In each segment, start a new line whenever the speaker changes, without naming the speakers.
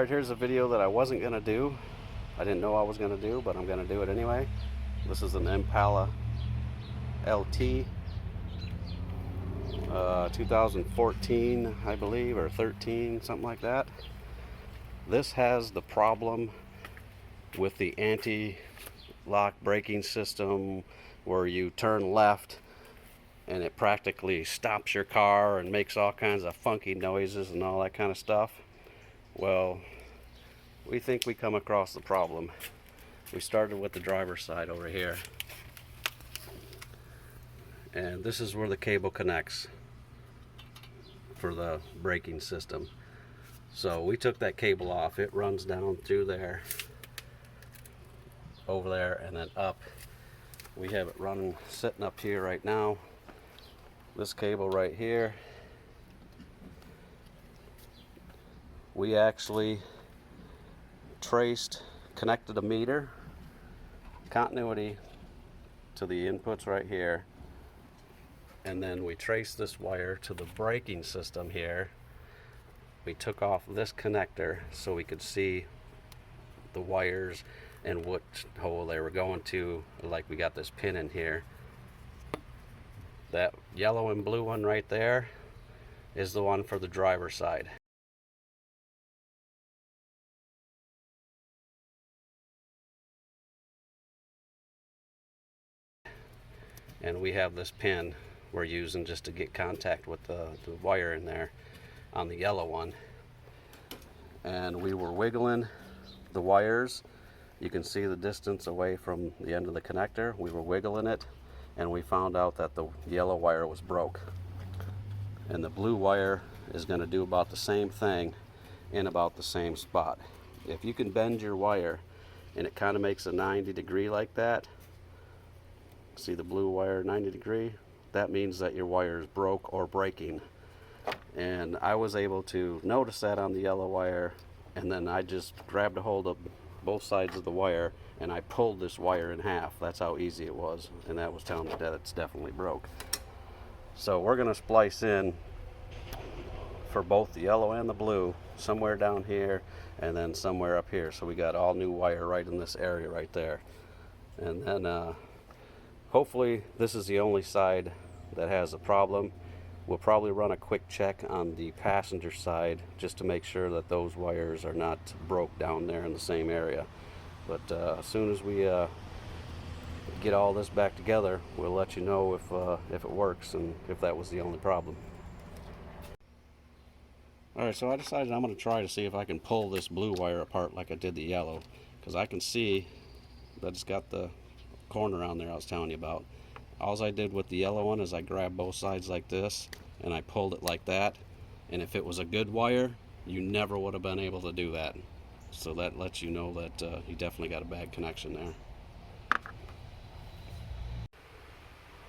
Alright, here's a video that I wasn't going to do. I didn't know I was going to do, but I'm going to do it anyway. This is an Impala LT 2014, I believe, or 13, something like that. This has the problem with the anti-lock braking system where you turn left and it practically stops your car and makes all kinds of funky noises and all that kind of stuff. Well, we think we come across the problem. We started with the driver's side over here, and this is where the cable connects for the braking system. So we took that cable off. It runs down through there, over there, and then up. We have it running, sitting up here right now. This cable right here, we actually connected a meter continuity to the inputs right here, and then we traced this wire to the braking system here. We took off this connector so we could see the wires and what hole they were going to. Like, we got this pin in here. That yellow and blue one right there is the one for the driver's side. And we have this pin we're using just to get contact with the wire in there on the yellow one. And we were wiggling the wires. You can see the distance away from the end of the connector. We were wiggling it, and we found out that the yellow wire was broke. And the blue wire is going to do about the same thing in about the same spot. If you can bend your wire and it kind of makes a 90 degree like that, see the blue wire 90 degree, that means that your wire is broke or breaking. And I was able to notice that on the yellow wire, and then I just grabbed a hold of both sides of the wire and I pulled this wire in half. That's how easy it was, and that was telling me that it's definitely broke. So we're going to splice in for both the yellow and the blue, somewhere down here and then somewhere up here. So we got all new wire right in this area right there. And then hopefully this is the only side that has a problem. We'll probably run a quick check on the passenger side just to make sure that those wires are not broke down there in the same area. But as soon as we get all this back together, we'll let you know if it works and if that was the only problem. Alright, so I decided I'm going to try to see if I can pull this blue wire apart like I did the yellow, because I can see that it's got the corner on there I was telling you about. All I did with the yellow one is I grabbed both sides like this and I pulled it like that, and if it was a good wire, you never would have been able to do that. So that lets you know that you definitely got a bad connection there.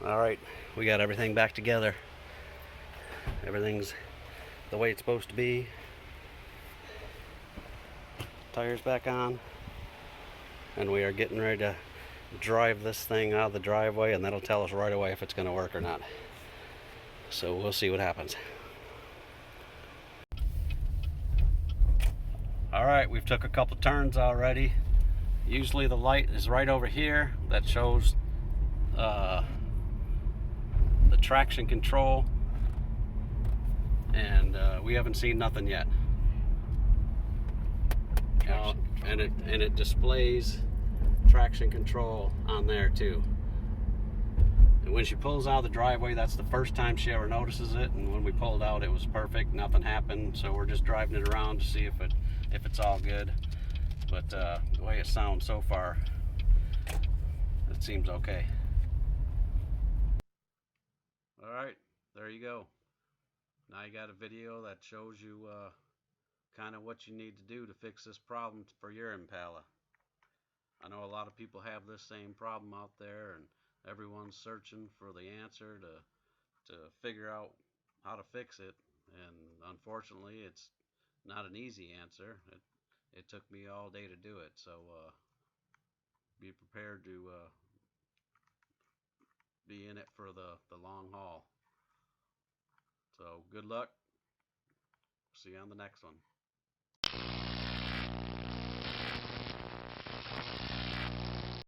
Alright, we got everything back together. Everything's the way it's supposed to be. Tires back on, and we are getting ready to drive this thing out of the driveway, and that'll tell us right away if it's going to work or not. So we'll see what happens. Alright, we've took a couple turns already. Usually the light is right over here that shows the traction control, and we haven't seen nothing yet. And it displays traction control on there too. And when she pulls out of the driveway, that's the first time she ever notices it. And when we pulled out, it was perfect. Nothing happened. So we're just driving it around to see if it's all good. But the way it sounds so far, it seems okay. All right, there you go. Now you got a video that shows you kind of what you need to do to fix this problem for your Impala. I know a lot of people have this same problem out there, and everyone's searching for the answer to figure out how to fix it. And unfortunately, it's not an easy answer. It took me all day to do it. So be prepared to be in it for the long haul. So good luck. See you on the next one.